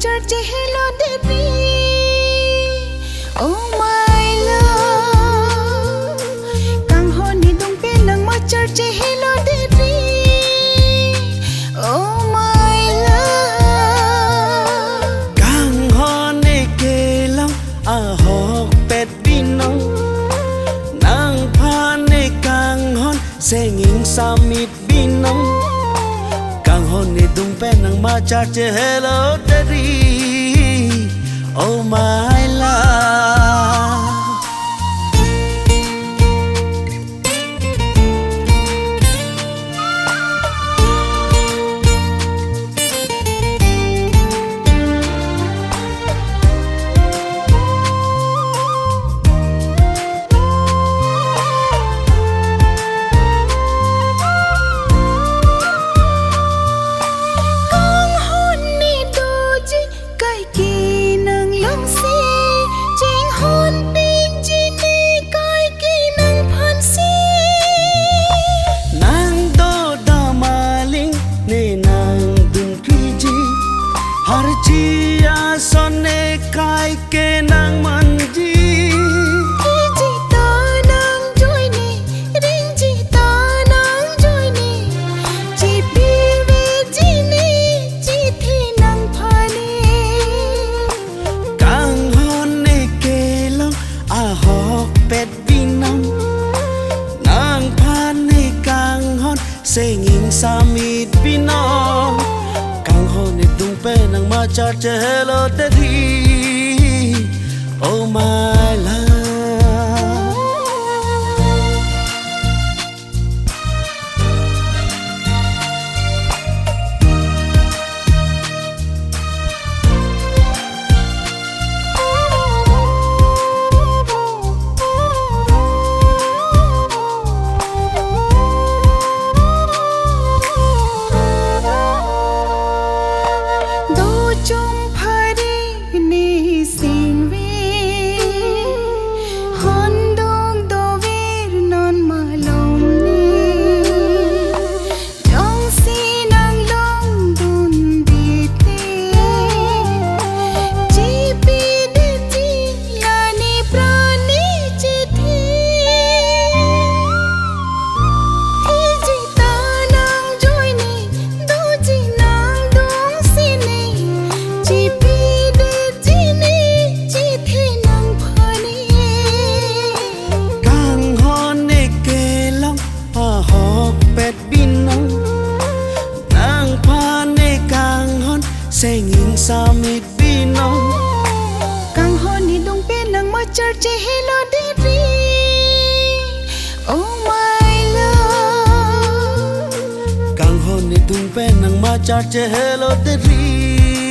church hello baby. Oh my love, càng hôn đi đông bên nắng mà church hello baby. Oh my love, càng hôn đi kề long à hok pet binong nang phan đi càng hôn sẽ nghiêng sa mít binong càng hôn đi đông bên nắng mà church hello daddy. Oh my love. har chia sonne kai ke nang manji ji ta nang joy ne ring ji ta nang joy ne ji pi ve ji ne ji the nang phane kang hon ne ke lo a hok pet binam nang phan ne kang hon se nging samit binam tung pe nang ma church hello daddy. Oh my love. sẽ nghiêng xa mít binong càng hôn đi đông bên nắng mà church hello daddy. Oh my love, càng hôn đi đông bên nắng mà church hello daddy.